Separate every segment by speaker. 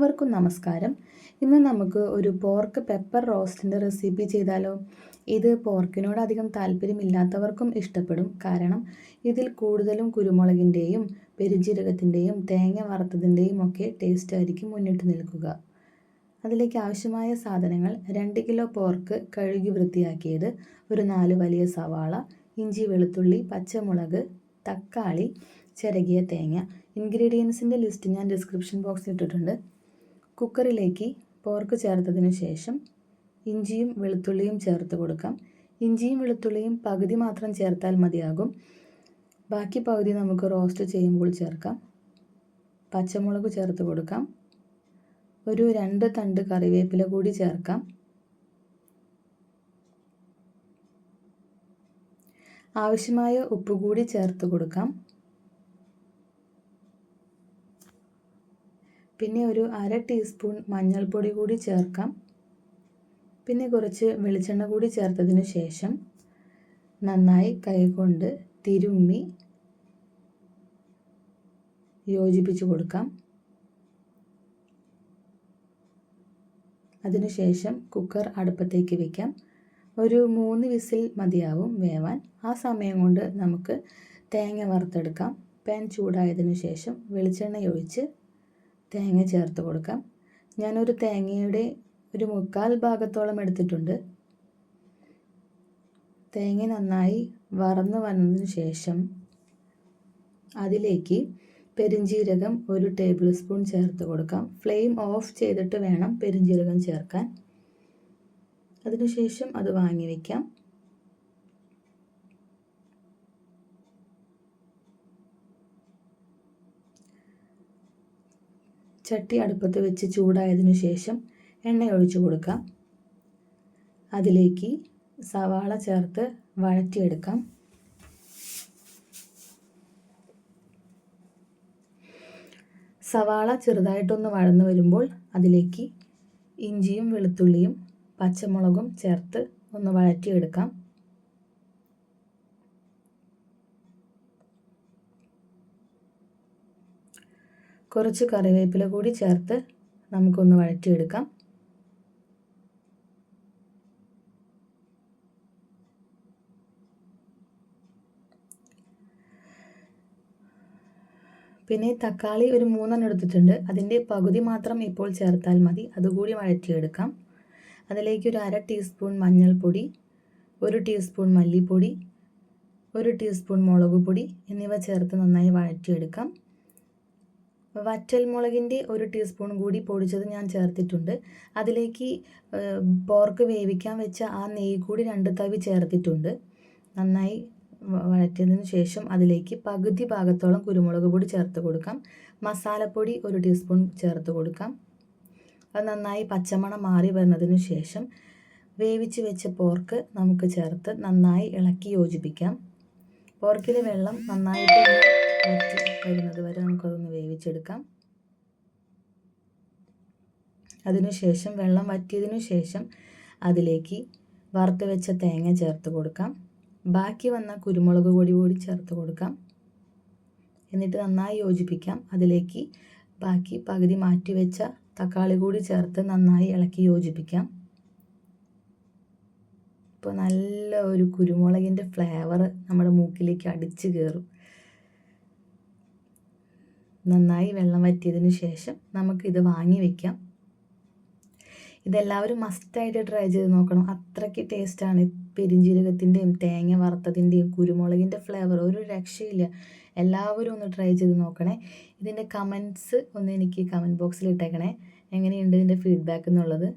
Speaker 1: എല്ലാവർക്കും നമസ്കാരം. ഇന്ന് നമുക്ക് ഒരു പോർക്ക് പെപ്പർ റോസ്റ്റിൻ്റെ റെസിപ്പി ചെയ്താലോ? ഇത് പോർക്കിനോട് അധികം താല്പര്യമില്ലാത്തവർക്കും ഇഷ്ടപ്പെടും. കാരണം ഇതിൽ കൂടുതലും കുരുമുളകിൻ്റെയും പെരുംജീരകത്തിൻ്റെയും തേങ്ങ വറുത്തതിൻ്റെയും ഒക്കെ ടേസ്റ്റ് ആയിരിക്കും മുന്നിട്ട് നിൽക്കുക. അതിലേക്ക് ആവശ്യമായ സാധനങ്ങൾ: 2 കിലോ പോർക്ക് കഴുകി വൃത്തിയാക്കിയത്, ഒരു 4 വലിയ സവാള, ഇഞ്ചി വെളുത്തുള്ളി പച്ചമുളക്, തക്കാളി, ചിരകിയ തേങ്ങ. ഇൻഗ്രീഡിയൻസിൻ്റെ ലിസ്റ്റ് ഞാൻ ഡിസ്ക്രിപ്ഷൻ ബോക്സിൽ ഇട്ടിട്ടുണ്ട്. കുക്കറിലേക്ക് പോർക്ക് ചേർത്തതിന് ശേഷം ഇഞ്ചിയും വെളുത്തുള്ളിയും ചേർത്ത് കൊടുക്കാം. ഇഞ്ചിയും വെളുത്തുള്ളിയും പകുതി മാത്രം ചേർത്താൽ മതിയാകും. ബാക്കി പകുതി നമുക്ക് റോസ്റ്റ് ചെയ്യുമ്പോൾ ചേർക്കാം. പച്ചമുളക് ചേർത്ത് കൊടുക്കാം. ഒരു 2 തണ്ട് കറിവേപ്പില കൂടി ചേർക്കാം. ആവശ്യമായ ഉപ്പ് കൂടി ചേർത്ത് കൊടുക്കാം. പിന്നെ ഒരു 1/2 ടീസ്പൂൺ മഞ്ഞൾപ്പൊടി കൂടി ചേർക്കാം. പിന്നെ കുറച്ച് വെളിച്ചെണ്ണ കൂടി ചേർത്തതിന് ശേഷം നന്നായി കൈകൊണ്ട് തിരുമ്മി യോജിപ്പിച്ച് കൊടുക്കാം. അതിനുശേഷം കുക്കർ അടുപ്പത്തേക്ക് വയ്ക്കാം. ഒരു 3 വിസിൽ മതിയാവും വേവാൻ. ആ സമയം കൊണ്ട് നമുക്ക് തേങ്ങ വറുത്തെടുക്കാം. പാൻ ചൂടായതിനു ശേഷം വെളിച്ചെണ്ണ ഒഴിച്ച് തേങ്ങ ചേർത്ത് കൊടുക്കാം. ഞാനൊരു തേങ്ങയുടെ ഒരു 1/4 ഭാഗത്തോളം എടുത്തിട്ടുണ്ട്. തേങ്ങ നന്നായി വറന്ന് വന്നതിന് ശേഷം അതിലേക്ക് പെരുംജീരകം 1 ടേബിൾ സ്പൂൺ ചേർത്ത് കൊടുക്കാം. ഫ്ലെയിം ഓഫ് ചെയ്തിട്ട് വേണം പെരുംജീരകം ചേർക്കാൻ. അതിനുശേഷം അത് വാങ്ങി വയ്ക്കാം. ചട്ടി അടുപ്പത്ത് വെച്ച് ചൂടായതിനു ശേഷം എണ്ണ ഒഴിച്ചു കൊടുക്കാം. അതിലേക്ക് സവാള ചേർത്ത് വഴറ്റിയെടുക്കാം. സവാള ചെറുതായിട്ടൊന്ന് വഴന്നു വരുമ്പോൾ അതിലേക്ക് ഇഞ്ചിയും വെളുത്തുള്ളിയും പച്ചമുളകും ചേർത്ത് ഒന്ന് വഴറ്റിയെടുക്കാം. കുറച്ച് കറിവേപ്പില കൂടി ചേർത്ത് നമുക്കൊന്ന് വഴറ്റിയെടുക്കാം. പിന്നെ തക്കാളി ഒരു 3 എടുത്തിട്ടുണ്ട്. അതിൻ്റെ പകുതി മാത്രം ഇപ്പോൾ ചേർത്താൽ മതി. അതുകൂടി വഴറ്റിയെടുക്കാം. അതിലേക്ക് ഒരു 1/2 ടീസ്പൂൺ മഞ്ഞൾപ്പൊടി, 1 ടീസ്പൂൺ മല്ലിപ്പൊടി, 1 ടീസ്പൂൺ മുളക് പൊടി എന്നിവ ചേർത്ത് നന്നായി വഴറ്റിയെടുക്കാം. വറ്റൽമുളകിൻ്റെ 1 ടീസ്പൂൺ കൂടി പൊടിച്ചത് ഞാൻ ചേർത്തിട്ടുണ്ട്. അതിലേക്ക് പോർക്ക് വേവിക്കാൻ വെച്ച ആ നെയ്യ് കൂടി 2 തവി ചേർത്തിട്ടുണ്ട്. നന്നായി വഴറ്റിയതിന് ശേഷം അതിലേക്ക് പകുതി ഭാഗത്തോളം കുരുമുളക് പൊടി ചേർത്ത് കൊടുക്കാം. മസാലപ്പൊടി 1 ടീസ്പൂൺ ചേർത്ത് കൊടുക്കാം. അത് നന്നായി പച്ചമണം മാറി വരുന്നതിന് ശേഷം വേവിച്ച് വെച്ച പോർക്ക് നമുക്ക് ചേർത്ത് നന്നായി ഇളക്കി യോജിപ്പിക്കാം. പോർക്കിലെ വെള്ളം നന്നായിട്ട് വറ്റി വരുന്നത് വരെ നമുക്കതൊന്ന് വേവിച്ചെടുക്കാം. അതിനുശേഷം വെള്ളം വറ്റിയതിനു ശേഷം അതിലേക്ക് വറുത്ത് വെച്ച തേങ്ങ ചേർത്ത് കൊടുക്കാം. ബാക്കി വന്ന കുരുമുളക് പൊടി കൂടി ചേർത്ത് കൊടുക്കാം. എന്നിട്ട് നന്നായി യോജിപ്പിക്കാം. അതിലേക്ക് ബാക്കി പകുതി മാറ്റി വെച്ച തക്കാളി കൂടി ചേർത്ത് നന്നായി ഇളക്കി യോജിപ്പിക്കാം. ഇപ്പോൾ നല്ല ഒരു കുരുമുളകിൻ്റെ ഫ്ലേവർ നമ്മുടെ മൂക്കിലേക്ക് അടിച്ചു കയറും. നന്നായി വെള്ളം വറ്റിയതിന് ശേഷം നമുക്കിത് വാങ്ങി വയ്ക്കാം. ഇതെല്ലാവരും മസ്റ്റായിട്ട് ട്രൈ ചെയ്ത് നോക്കണം. അത്രയ്ക്ക് ടേസ്റ്റാണ്. പെരുംജീരകത്തിൻ്റെയും തേങ്ങ വറുത്തതിൻ്റെയും കുരുമുളകിൻ്റെ ഫ്ലേവർ ഒരു രക്ഷയില്ല. എല്ലാവരും ഒന്ന് ട്രൈ ചെയ്ത് നോക്കണേ. ഇതിൻ്റെ കമൻറ്റ്സ് ഒന്ന് എനിക്ക് കമൻറ്റ് ബോക്സിൽ ഇട്ടേക്കണേ, എങ്ങനെയുണ്ട് ഇതിൻ്റെ ഫീഡ്ബാക്ക് എന്നുള്ളത്.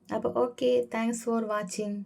Speaker 1: അപ്പോൾ ഓക്കെ, താങ്ക്സ് ഫോർ വാച്ചിങ്.